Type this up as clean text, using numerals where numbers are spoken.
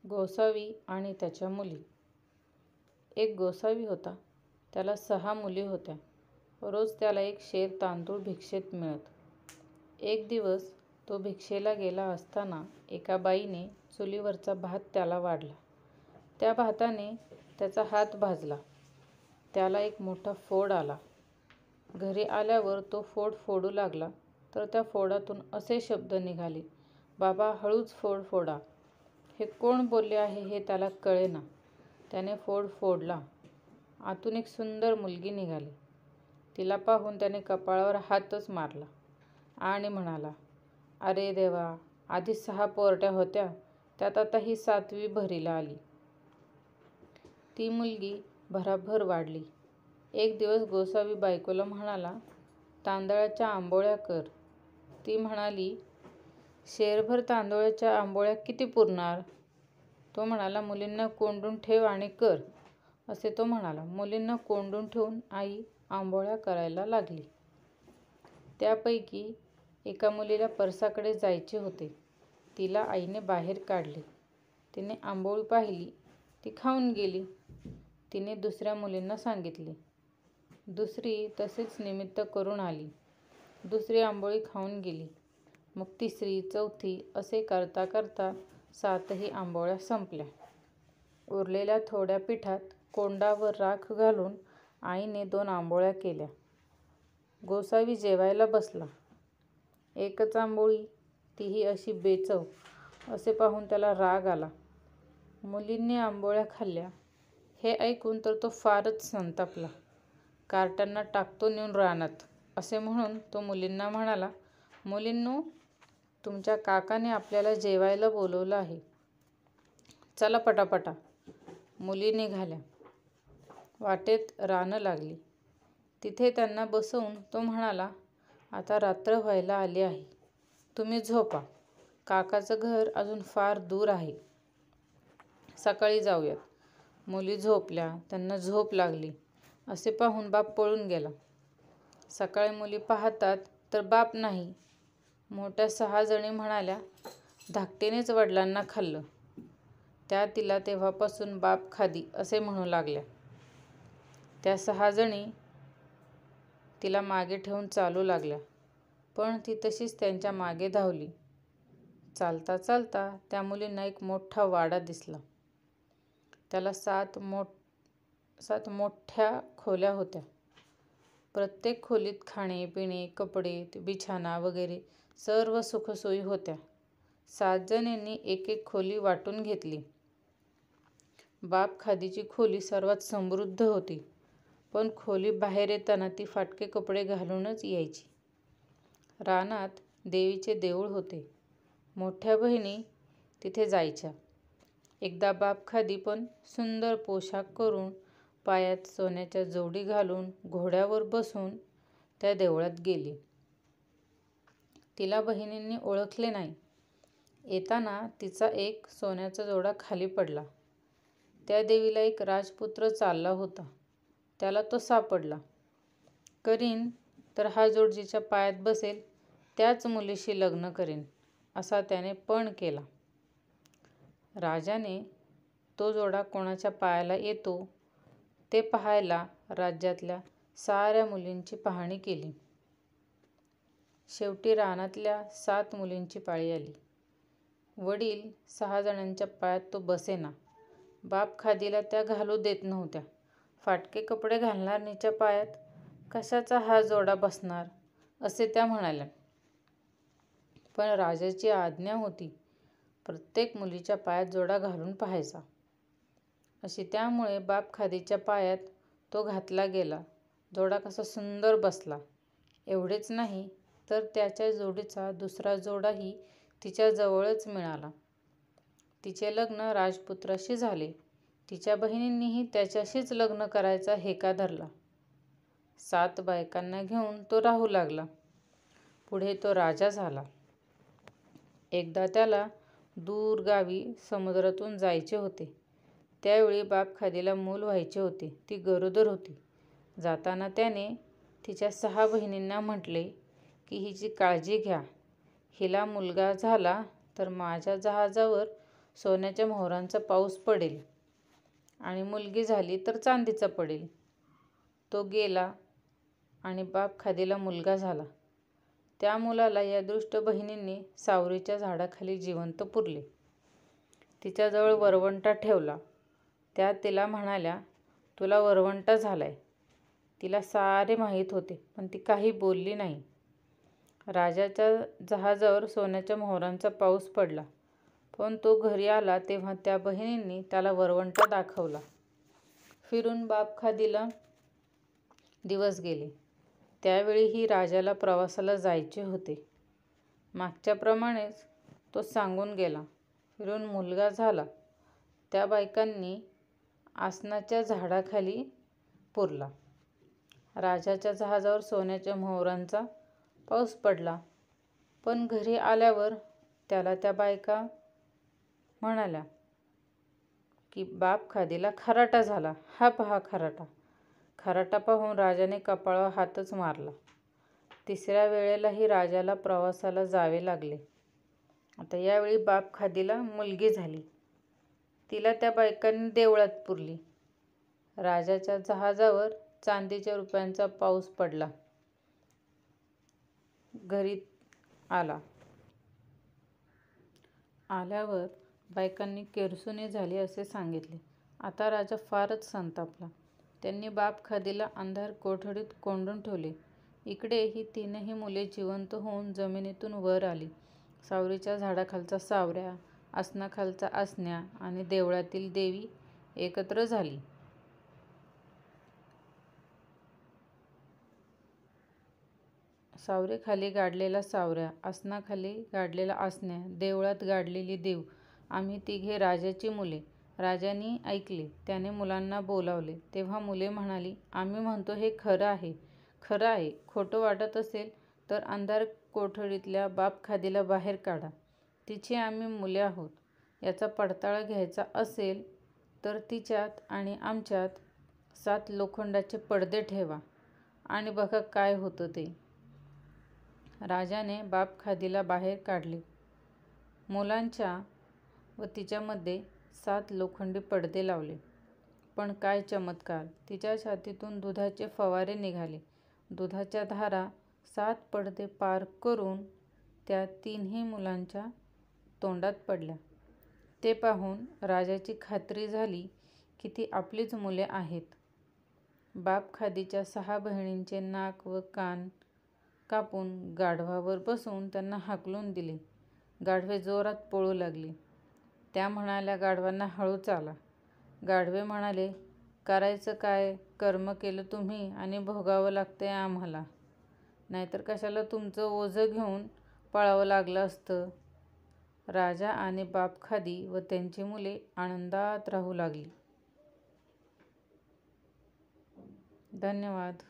गोसावी आणि त्याच्या मुली. एक गोसावी होता. त्याला 6 मुली होत्या. रोज त्याला एक शेर तांदूळ भिक्षेत मिळत. एक दिवस तो भिक्षेला गेला असताना एका बाईने चुलीवरचा भात त्याला वाढला. त्या भाताने त्याचा हात भाजला. त्याला एक मोठा फोड आला. घरी आल्यावर तो फोड फोडू लागला तर त्या फोडातून असे शब्द निघाले, "बाबा, हळूच फोड फोडा." हे कोण बोलले आहे हे त्याला कळेना. त्याने फोड फोडला. आतून एक सुंदर मुलगी निघाली. तिला पाहून त्याने कपाळावर हातच मारला आणि म्हणाला, "अरे देवा, आधी 6 पोरट्या होत्या, त्यात आता ही 7वी भरीला आली." ती मुलगी भराभर वाढली. एक दिवस गोसावी बायकोला म्हणाला, "तांदळाच्या आंबोळ्या कर." ती म्हणाली, "शेरभर तांदळाच्या आंबोळ्या किती पुरणार?" तो म्हणाला, "मुलींना कोंडून ठेव आणि कर." असे तो म्हणाला. मुलींना कोंडून ठेवून आई आंबोळ्या करायला लागली. त्यापैकी एका मुलीला परसाकडे जायचे होते. तिला आईने बाहेर काढले. तिने आंबोळी पाहिली. ती खाऊन गेली. तिने दुसऱ्या मुलींना सांगितले. दुसरी तसेच निमित्त करून आली. दुसरी आंबोळी खाऊन गेली. मग तिसरी, चौथी असे करता करता 7ही आंबोळ्या संपल्या. उरलेल्या थोड्या पिठात कोंडा व राख घालून आईने 2 आंबोळ्या केल्या. गोसावी जेवायला बसला. एकच आंबोळी, तीही अशी बेचव, असे पाहून त्याला राग आला. मुलींनी आंबोळ्या खाल्ल्या हे ऐकून तर तो फारच संतापला. "कार्ट्यांना टाकतो नेऊन रानात." असे म्हणून तो मुलींना म्हणाला, "मुलींनो, तुमच्या काकाने आपल्याला जेवायला बोलवलं आहे. चला पटापटा." मुली निघाल्या. वाटेत रानं लागली. तिथे त्यांना बसवून तो म्हणाला, "आता रात्र व्हायला आली आहे. तुम्ही झोपा. काकाचं घर अजून फार दूर आहे. सकाळी जाऊयात." मुली झोपल्या. त्यांना झोप लागली असे पाहून बाप पळून गेला. सकाळी मुली पाहतात तर बाप नाही. मोठ्या 6 जणी म्हणाल्या, "धाकटीनेच वडिलांना खाल्लं." त्या तिला तेव्हापासून बाप खादी असे म्हणू लागल्या. त्या 6 जणी तिला मागे ठेवून चालू लागल्या, पण ती तशीच त्यांच्या मागे धावली. चालता चालता त्या मुलींना एक मोठा वाडा दिसला. त्याला 7 मोठ्या खोल्या होत्या. प्रत्येक खोलीत खाणे, पिणे, कपडे, बिछाना वगैरे सर्व सुखसोयी होत्या. 7 जणींनी एक एक खोली वाटून घेतली. बाप खादीची खोली सर्वात समृद्ध होती, पण खोली बाहेर येताना ती फाटके कपडे घालूनच यायची. रानात देवीचे देऊळ होते. मोठ्या बहिणी तिथे जायच्या. एकदा बाप खादी पण सुंदर पोशाख करून, पायात सोन्याच्या जोडी घालून, घोड्यावर बसून त्या देवळात गेली. तिला बहिणींनी ओळखले नाही. येताना तिचा एक सोन्याचा जोडा खाली पडला. त्या देवीला एक राजपुत्र चालला होता. त्याला तो सापडला. करीन तर हा जोड जिच्या पायात बसेल त्याच मुलीशी लग्न करीन, असा त्याने पण केला. राजाने तो जोडा कोणाच्या पायाला येतो ते पाहायला राज्यातल्या साऱ्या मुलींची पाहणी केली. शेवटी रानातल्या 7 मुलींची पाळी आली. वडील 6 जणांच्या पायात तो बसेना. बाप खादीला त्या घालू देत नव्हत्या. फाटके कपडे घालणारीच्या पायात कशाचा हा जोडा बसणार, असे त्या म्हणाल्या. पण राजाची आज्ञा होती, प्रत्येक मुलीच्या पायात जोडा घालून पाहायचा. अशी त्यामुळे बाप खादीच्या पायात तो घातला गेला. जोडा कसा सुंदर बसला. एवढेच नाही तर त्याच्या जोडीचा दुसरा जोडाही तिच्या जवळच मिळाला. तिचे लग्न राजपुत्राशी झाले. तिच्या बहिणींनीही त्याच्याशीच लग्न करायचा हेका धरला. 7 बायकांना घेऊन तो राहू लागला. पुढे तो राजा झाला. एकदा त्याला दूर गावी समुद्रातून जायचे होते. त्यावेळी बाप खादीला मूल व्हायचे होते. ती गरोदर होती. जाताना त्याने तिच्या 6 बहिणींना म्हटले की हिची काळजी घ्या. हिला मुलगा झाला तर माझ्या जहाजावर सोन्याच्या मोहरांचा पाऊस पडेल आणि मुलगी झाली तर चांदीचा पडेल. तो गेला आणि बाप खादीला मुलगा झाला. त्या मुलाला या दुष्ट बहिणींनी सावरीच्या झाडाखाली जिवंत पुरले. तिच्याजवळ वरवंटा ठेवला. त्या तिला म्हणाल्या, तुला वरवंटा झालाय. तिला सारे माहीत होते, पण ती काही बोलली नाही. राजाच्या जहाजावर सोन्याच्या मोहरांचा पाऊस पडला, पण तो घरी आला तेव्हा त्या बहिणींनी त्याला वरवंटा दाखवला. फिरून बाप खादीला दिवस गेले. त्यावेळीही राजाला प्रवासाला जायचे होते. मागच्याप्रमाणेच तो सांगून गेला. फिरून मुलगा झाला. त्या बायकांनी आसनाच्या झाडाखाली पुरला. राजाच्या जहाजावर सोन्याच्या मोहरांचा पाऊस पडला, पण घरी आल्यावर त्याला त्या बायका म्हणाल्या की बाप खादीला खराटा झाला. हा पहा खराटा. खराटा पाहून राजाने कपाळावर हातच मारला. तिसऱ्या वेळेलाही राजाला प्रवासाला जावे लागले. आता यावेळी बाप खादीला मुलगी झाली. तिला त्या बायकांनी देवळात पुरली. राजाच्या जहाजावर चांदीच्या रुपयांचा पाऊस पडला. घरी आल्यावर बायकांनी केरसुणी झाली असे सांगितले. आता राजा फारच संतापला. त्यांनी बाप खादीला अंधार कोठडीत कोंडून ठेवले. इकडे ही तीनही मुले जिवंत होऊन जमिनीतून वर आली. सावरीच्या झाडाखालचा सावऱ्या, आसनाखालचा आसन्या आणि देवळातील देवी एकत्र झाली. सावरीखाली गाडलेला सावऱ्या, आसनाखाली गाडलेला आसन्या, देवळात गाडलेली देव, आम्ही तिघे राजाची मुले. राजाने ऐकले. त्याने मुलांना बोलावले. तेव्हा मुले म्हणाली, आम्ही म्हणतो हे खरं आहे. खरं आहे. खोटं वाटत असेल तर अंधार कोठडीतल्या बाप खादीला बाहेर काढा. तिची आम्ही मुले आहोत. याचा पडताळा घ्यायचा असेल तर तिच्यात आणि आमच्यात 7 लोखंडाचे पडदे ठेवा आणि बघा काय होतं ते. राजाने बाप खादीला बाहेर काढले. मुलांच्या व तिच्यामध्ये 7 लोखंडी पडदे लावले. पण काय चमत्कार! तिच्या छातीतून दुधाचे फवारे निघाले. दुधाच्या धारा 7 पडदे पार करून त्या 3ही मुलांच्या तोंडात पडल्या. ते पाहून राजाची खात्री झाली की ती आपलीच मुले आहेत. बाप खादीच्या 6 बहिणींचे नाक व कान कापून गाढवावर बसवून त्यांना हाकलून दिले. गाढवे जोरात पळू लागले. त्या म्हणाल्या, गाढवांना हळू चाला. गाढवे म्हणाले, करायचं काय? कर्म केलं तुम्ही आणि भोगावं लागतंय आम्हाला. नाहीतर कशाला तुमचं ओझं घेऊन पळावं लागलं असतं. राजा आणि बाप खादी व त्यांची मुले आनंदात राहू लागली. धन्यवाद.